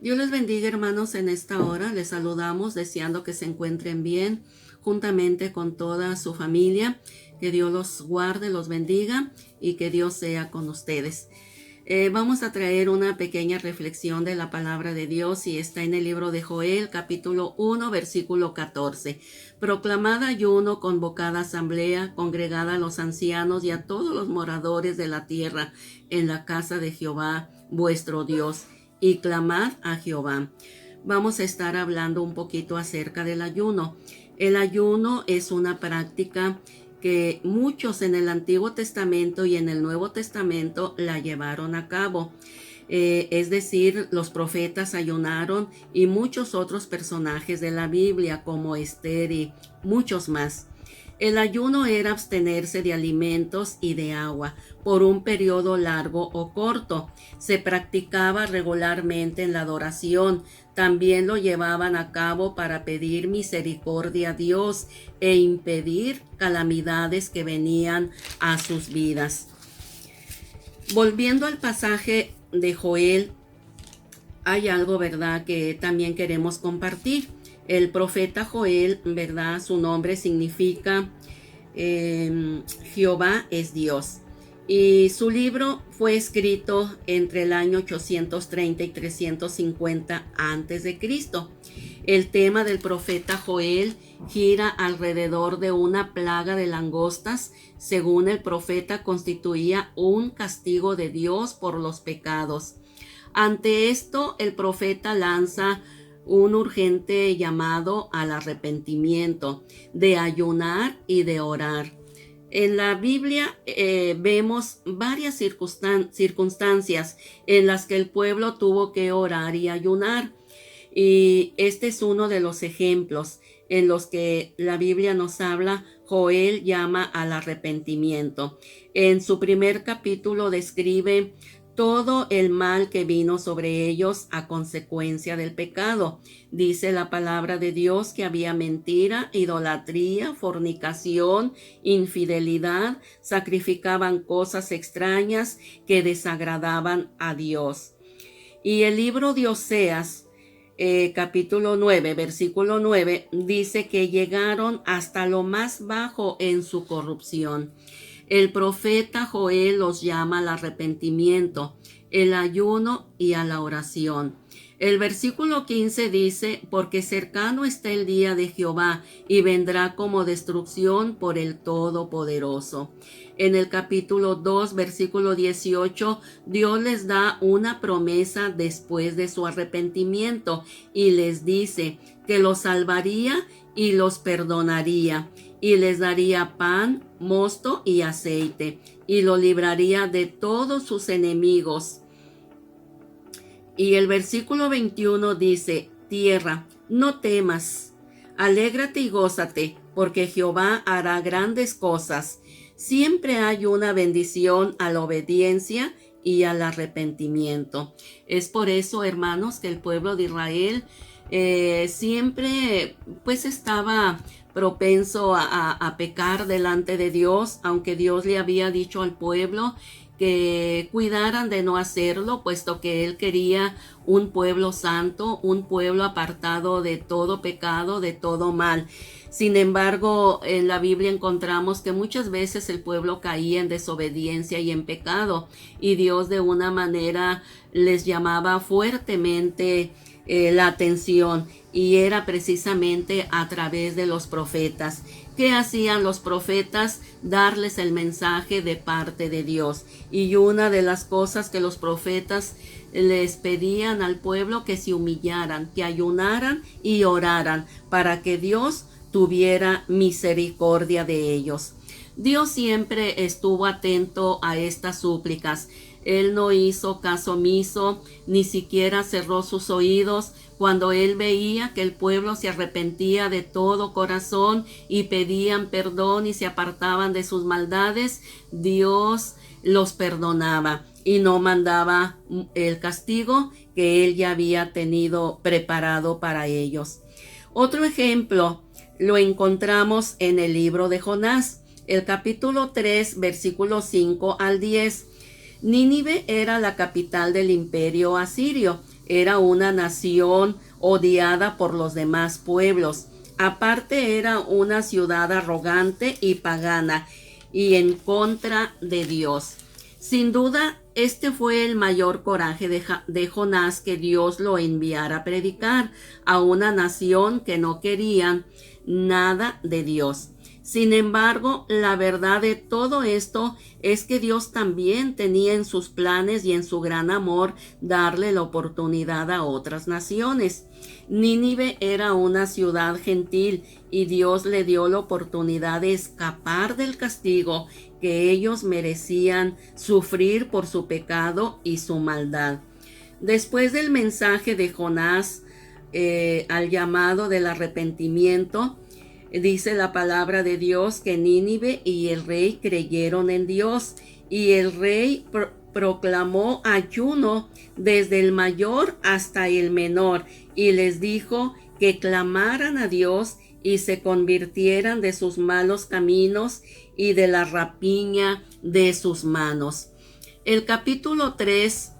Dios les bendiga, hermanos, en esta hora. Les saludamos deseando que se encuentren bien juntamente con toda su familia. Que Dios los guarde, los bendiga y que Dios sea con ustedes. Vamos a traer una pequeña reflexión de la palabra de Dios y está en el libro de Joel, capítulo 1, versículo 14. Proclamad ayuno, convocada asamblea, congregada a los ancianos y a todos los moradores de la tierra en la casa de Jehová, vuestro Dios, y clamad a Jehová. Vamos a estar hablando un poquito acerca del ayuno. El ayuno es una práctica que muchos en el Antiguo Testamento y en el Nuevo Testamento la llevaron a cabo. Es decir, los profetas ayunaron y muchos otros personajes de la Biblia como Esther y muchos más. El ayuno era abstenerse de alimentos y de agua por un periodo largo o corto. Se practicaba regularmente en la adoración. También lo llevaban a cabo para pedir misericordia a Dios e impedir calamidades que venían a sus vidas. Volviendo al pasaje de Joel, hay algo, ¿verdad?, que también queremos compartir. El profeta Joel, ¿verdad?, su nombre significa Jehová es Dios. Y su libro fue escrito entre el año 830 y 350 a.C. El tema del profeta Joel gira alrededor de una plaga de langostas. Según el profeta, constituía un castigo de Dios por los pecados. Ante esto, el profeta lanza un urgente llamado al arrepentimiento, de ayunar y de orar. En la Biblia vemos varias circunstancias en las que el pueblo tuvo que orar y ayunar. Y este es uno de los ejemplos en los que la Biblia nos habla. Joel llama al arrepentimiento. En su primer capítulo describe todo el mal que vino sobre ellos a consecuencia del pecado. Dice la palabra de Dios que había mentira, idolatría, fornicación, infidelidad, sacrificaban cosas extrañas que desagradaban a Dios. Y el libro de Oseas, capítulo 9, versículo 9, dice que llegaron hasta lo más bajo en su corrupción. El profeta Joel los llama al arrepentimiento, el ayuno y a la oración. El versículo 15 dice, porque cercano está el día de Jehová y vendrá como destrucción por el Todopoderoso. En el capítulo 2, versículo 18, Dios les da una promesa después de su arrepentimiento y les dice que los salvaría y los perdonaría y les daría pan, mosto y aceite y lo libraría de todos sus enemigos. Y el versículo 21 dice, tierra, no temas, alégrate y gózate, porque Jehová hará grandes cosas. Siempre hay una bendición a la obediencia y al arrepentimiento. Es por eso, hermanos, que el pueblo de Israel siempre pues estaba propenso a pecar delante de Dios, aunque Dios le había dicho al pueblo que cuidaran de no hacerlo, puesto que él quería un pueblo santo, un pueblo apartado de todo pecado, de todo mal. Sin embargo, en la Biblia encontramos que muchas veces el pueblo caía en desobediencia y en pecado, y Dios de una manera les llamaba fuertemente la atención, y era precisamente a través de los profetas. ¿Qué hacían los profetas? Darles el mensaje de parte de Dios. Y una de las cosas que los profetas les pedían al pueblo, que se humillaran, que ayunaran y oraran para que Dios tuviera misericordia de ellos. Dios siempre estuvo atento a estas súplicas. Él no hizo caso omiso, ni siquiera cerró sus oídos cuando él veía que el pueblo se arrepentía de todo corazón y pedían perdón y se apartaban de sus maldades. Dios los perdonaba y no mandaba el castigo que él ya había tenido preparado para ellos. Otro ejemplo lo encontramos en el libro de Jonás, el capítulo 3, versículos 5 al 10. Nínive era la capital del imperio asirio. era una nación odiada por los demás pueblos. Aparte era una ciudad arrogante y pagana y en contra de Dios. Sin duda, este fue el mayor coraje de Jonás, que Dios lo enviara a predicar a una nación que no querían nada de Dios. Sin embargo, la verdad de todo esto es que Dios también tenía en sus planes y en su gran amor darle la oportunidad a otras naciones. Nínive era una ciudad gentil y Dios le dio la oportunidad de escapar del castigo que ellos merecían sufrir por su pecado y su maldad. Después del mensaje de Jonás al llamado del arrepentimiento, dice la palabra de Dios que Nínive y el rey creyeron en Dios, y el rey proclamó ayuno desde el mayor hasta el menor, y les dijo que clamaran a Dios y se convirtieran de sus malos caminos y de la rapiña de sus manos. El capítulo 3,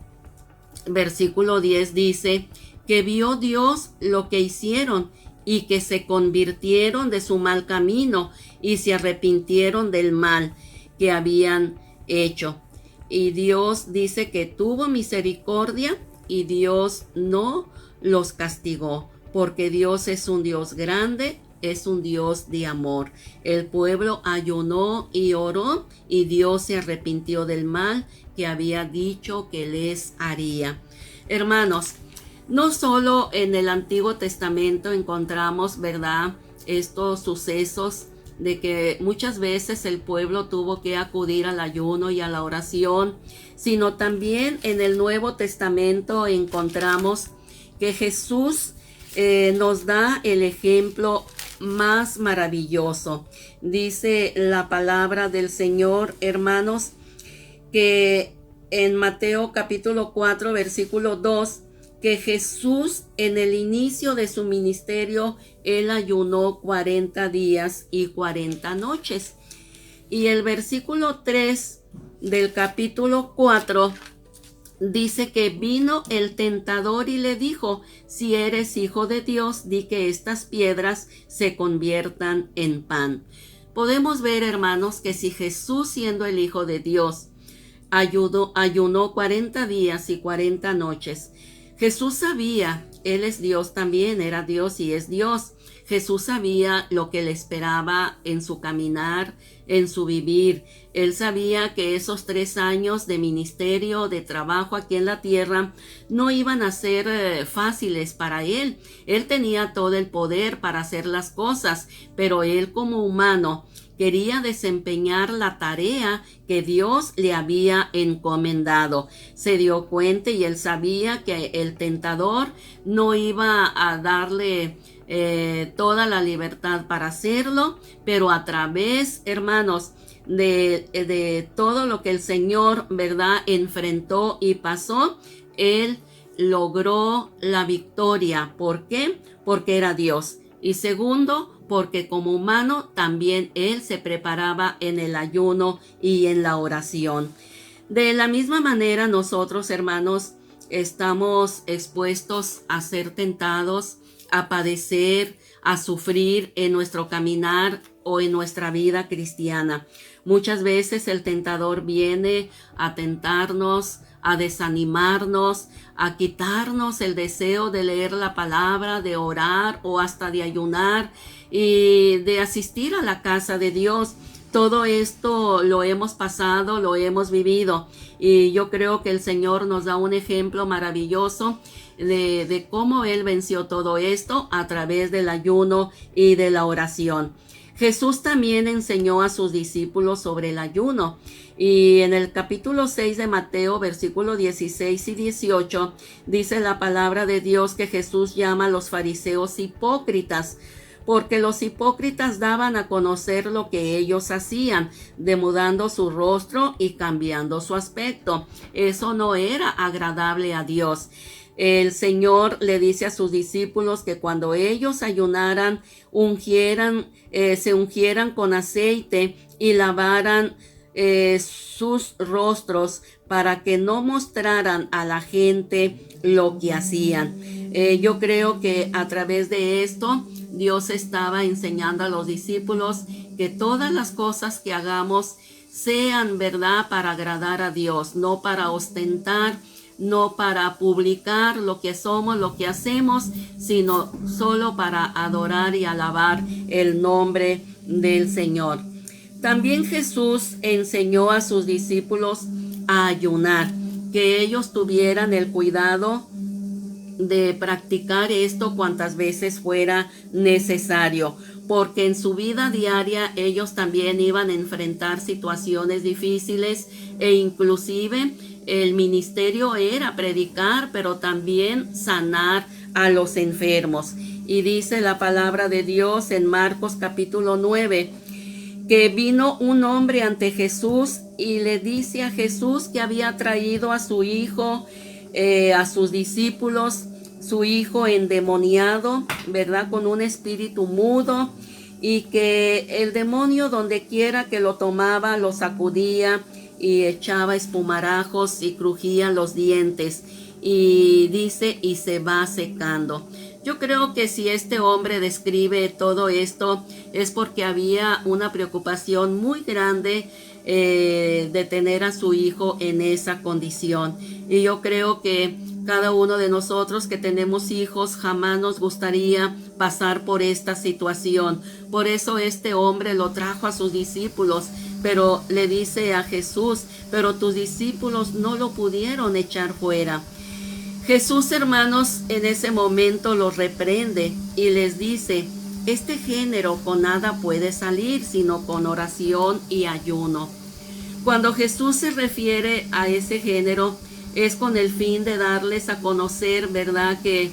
versículo 10 dice que vio Dios lo que hicieron y que se convirtieron de su mal camino y se arrepintieron del mal que habían hecho. Y Dios dice que tuvo misericordia y Dios no los castigó, porque Dios es un Dios grande, es un Dios de amor. El pueblo ayunó y oró y Dios se arrepintió del mal que había dicho que les haría. Hermanos, no solo en el Antiguo Testamento encontramos, ¿verdad?, estos sucesos de que muchas veces el pueblo tuvo que acudir al ayuno y a la oración, sino también en el Nuevo Testamento encontramos que Jesús nos da el ejemplo más maravilloso. Dice la palabra del Señor, hermanos, que en Mateo capítulo 4, versículo 2, que Jesús en el inicio de su ministerio, él ayunó 40 días y 40 noches. Y el versículo 3 del capítulo 4 dice que vino el tentador y le dijo: si eres hijo de Dios, di que estas piedras se conviertan en pan. Podemos ver, hermanos, que si Jesús, siendo el Hijo de Dios, ayunó 40 días y 40 noches, Jesús sabía, Él es Dios también, era Dios y es Dios. Jesús sabía lo que le esperaba en su caminar, en su vivir. Él sabía que esos 3 años de ministerio, de trabajo aquí en la tierra, no iban a ser fáciles para Él. Él tenía todo el poder para hacer las cosas, pero Él como humano quería desempeñar la tarea que Dios le había encomendado. Se dio cuenta y él sabía que el tentador no iba a darle toda la libertad para hacerlo, pero a través, hermanos, de todo lo que el Señor, ¿verdad?, enfrentó y pasó, él logró la victoria. ¿Por qué? Porque era Dios. Y segundo, porque como humano también él se preparaba en el ayuno y en la oración. De la misma manera, nosotros, hermanos, estamos expuestos a ser tentados, a padecer, a sufrir en nuestro caminar o en nuestra vida cristiana. Muchas veces el tentador viene a tentarnos, a desanimarnos, a quitarnos el deseo de leer la palabra, de orar o hasta de ayunar y de asistir a la casa de Dios. Todo esto lo hemos pasado, lo hemos vivido, y yo creo que el Señor nos da un ejemplo maravilloso de cómo Él venció todo esto a través del ayuno y de la oración. Jesús también enseñó a sus discípulos sobre el ayuno, y en el capítulo 6 de Mateo, versículos 16 y 18, dice la palabra de Dios que Jesús llama a los fariseos hipócritas, porque los hipócritas daban a conocer lo que ellos hacían, demudando su rostro y cambiando su aspecto. Eso no era agradable a Dios. El Señor le dice a sus discípulos que cuando ellos ayunaran, se ungieran con aceite y lavaran sus rostros para que no mostraran a la gente lo que hacían. Yo creo que a través de esto Dios estaba enseñando a los discípulos que todas las cosas que hagamos sean, ¿verdad?, para agradar a Dios, no para ostentar, no para publicar lo que somos, lo que hacemos, sino solo para adorar y alabar el nombre del Señor. También Jesús enseñó a sus discípulos a ayunar, que ellos tuvieran el cuidado de practicar esto cuantas veces fuera necesario, porque en su vida diaria ellos también iban a enfrentar situaciones difíciles e inclusive el ministerio era predicar, pero también sanar a los enfermos. Y dice la palabra de Dios en Marcos capítulo 9, que vino un hombre ante Jesús y le dice a Jesús que había traído a su hijo, a sus discípulos, su hijo endemoniado, ¿verdad?, con un espíritu mudo, y que el demonio donde quiera que lo tomaba lo sacudía y echaba espumarajos y crujía los dientes, y dice, y se va secando. Yo creo que si este hombre describe todo esto es porque había una preocupación muy grande de tener a su hijo en esa condición. Y yo creo que cada uno de nosotros que tenemos hijos jamás nos gustaría pasar por esta situación. Por eso este hombre lo trajo a sus discípulos, pero le dice a Jesús, pero tus discípulos no lo pudieron echar fuera. Jesús, hermanos, en ese momento los reprende y les dice, este género con nada puede salir, sino con oración y ayuno. Cuando Jesús se refiere a ese género, es con el fin de darles a conocer, ¿verdad?, que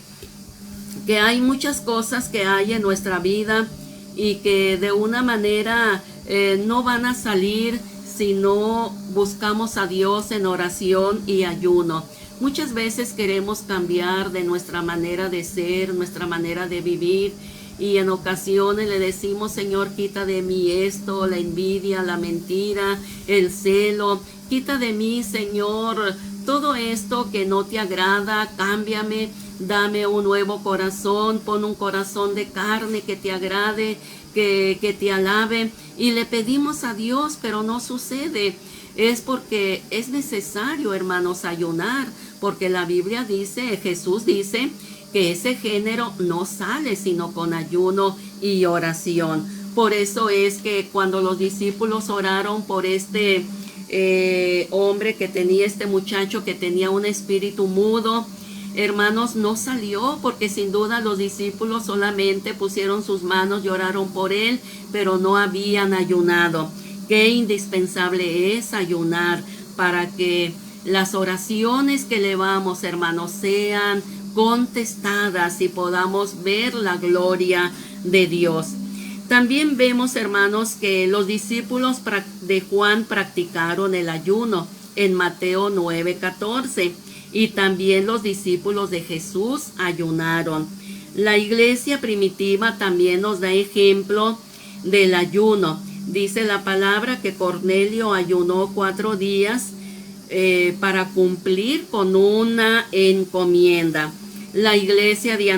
hay muchas cosas que hay en nuestra vida y que de una manera no van a salir si no buscamos a Dios en oración y ayuno. Muchas veces queremos cambiar de nuestra manera de ser, nuestra manera de vivir, y en ocasiones le decimos, Señor, quita de mí esto, la envidia, la mentira, el celo, quita de mí, Señor, todo esto que no te agrada, cámbiame, dame un nuevo corazón, pon un corazón de carne que te agrade, que te alabe, y le pedimos a Dios, pero no sucede. Es porque es necesario, hermanos, ayunar, porque la Biblia dice, Jesús dice, que ese género no sale sino con ayuno y oración. Por eso es que cuando los discípulos oraron por este hombre que tenía, este muchacho que tenía un espíritu mudo, hermanos, no salió, porque sin duda los discípulos solamente pusieron sus manos y oraron por él, pero no habían ayunado. Qué indispensable es ayunar para que las oraciones que elevamos, hermanos, sean contestadas y podamos ver la gloria de Dios. También vemos, hermanos, que los discípulos de Juan practicaron el ayuno en Mateo 9:14, y también los discípulos de Jesús ayunaron. La iglesia primitiva también nos da ejemplo del ayuno. Dice la palabra que Cornelio ayunó 4 días para cumplir con una encomienda. La iglesia de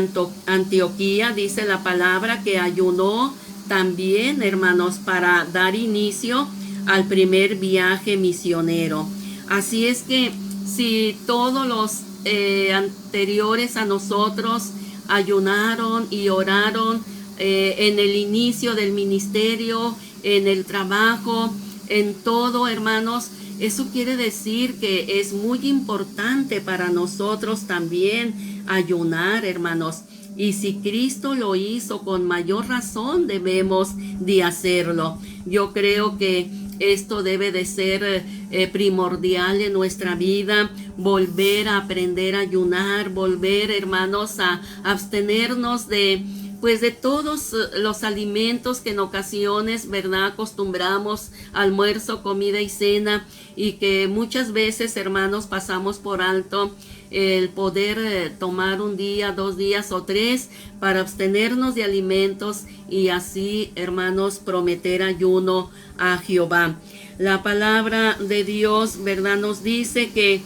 Antioquía, dice la palabra, que ayunó también, hermanos, para dar inicio al primer viaje misionero. Así es que si todos los anteriores a nosotros ayunaron y oraron en el inicio del ministerio, en el trabajo, en todo, hermanos, eso quiere decir que es muy importante para nosotros también ayunar, hermanos. Y si Cristo lo hizo, con mayor razón debemos de hacerlo. Yo creo que esto debe de ser primordial en nuestra vida, volver a aprender a ayunar, volver, hermanos, a abstenernos de todos los alimentos que en ocasiones, ¿verdad?, acostumbramos, almuerzo, comida y cena, y que muchas veces, hermanos, pasamos por alto el poder tomar un día, 2 días o 3 para abstenernos de alimentos y así, hermanos, prometer ayuno a Jehová. La palabra de Dios, ¿verdad?, nos dice que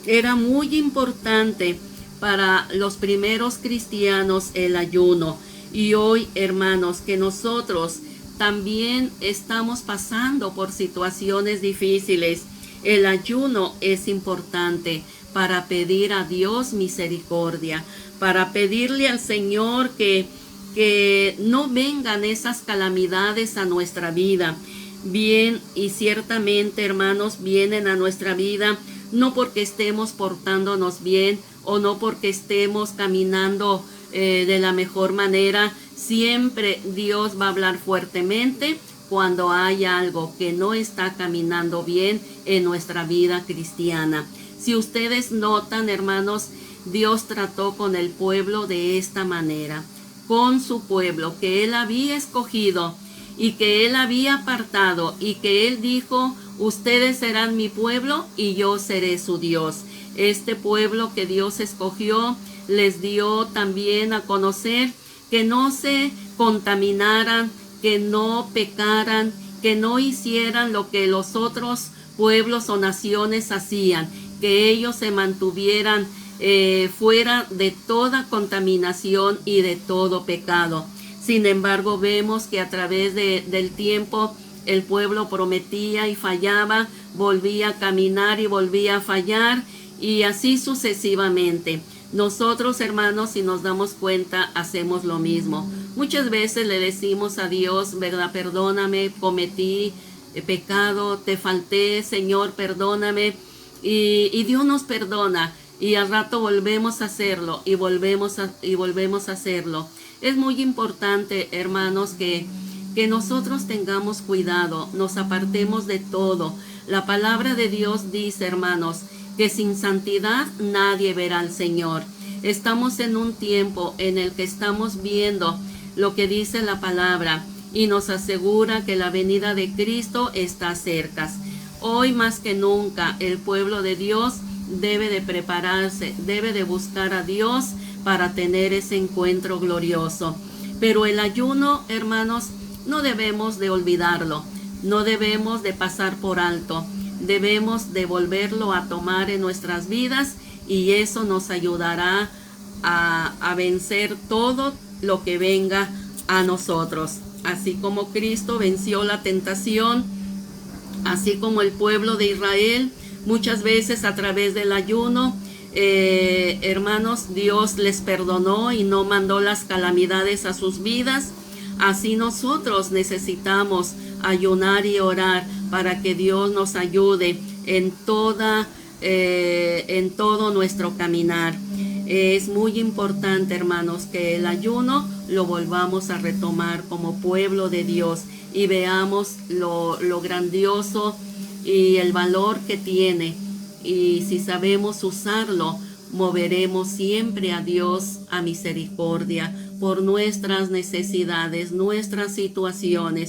era muy importante para los primeros cristianos el ayuno. Y hoy, hermanos, que nosotros también estamos pasando por situaciones difíciles, el ayuno es importante para pedir a Dios misericordia, para pedirle al Señor que no vengan esas calamidades a nuestra vida. Bien, y ciertamente, hermanos, vienen a nuestra vida no porque estemos portándonos bien o no porque estemos caminando de la mejor manera. Siempre Dios va a hablar fuertemente cuando hay algo que no está caminando bien en nuestra vida cristiana. Si ustedes notan, hermanos, Dios trató con el pueblo de esta manera, con su pueblo que Él había escogido y que Él había apartado y que Él dijo: ustedes serán mi pueblo y yo seré su Dios. Este pueblo que Dios escogió les dio también a conocer que no se contaminaran, que no pecaran, que no hicieran lo que los otros pueblos o naciones hacían, que ellos se mantuvieran fuera de toda contaminación y de todo pecado. Sin embargo, vemos que a través del tiempo el pueblo prometía y fallaba, volvía a caminar y volvía a fallar, y así sucesivamente. Nosotros, hermanos, si nos damos cuenta, hacemos lo mismo. Muchas veces le decimos a Dios, ¿verdad? Perdóname, cometí pecado, te falté, Señor, perdóname. Y Dios nos perdona, y al rato volvemos a hacerlo y volvemos a hacerlo. Es muy importante, hermanos, que nosotros tengamos cuidado, nos apartemos de todo. La palabra de Dios dice, hermanos, que sin santidad nadie verá al Señor. Estamos en un tiempo en el que estamos viendo lo que dice la palabra y nos asegura que la venida de Cristo está cerca. Hoy más que nunca el pueblo de Dios debe de prepararse, debe de buscar a Dios para tener ese encuentro glorioso. Pero el ayuno, hermanos, no debemos de olvidarlo, no debemos de pasar por alto. Debemos de volverlo a tomar en nuestras vidas y eso nos ayudará a vencer todo lo que venga a nosotros. Así como Cristo venció la tentación, así como el pueblo de Israel, muchas veces a través del ayuno, hermanos, Dios les perdonó y no mandó las calamidades a sus vidas. Así nosotros necesitamos ayunar y orar para que Dios nos ayude en todo nuestro caminar. Es muy importante, hermanos, que el ayuno lo volvamos a retomar como pueblo de Dios y veamos lo grandioso y el valor que tiene. Y si sabemos usarlo, moveremos siempre a Dios a misericordia por nuestras necesidades, nuestras situaciones.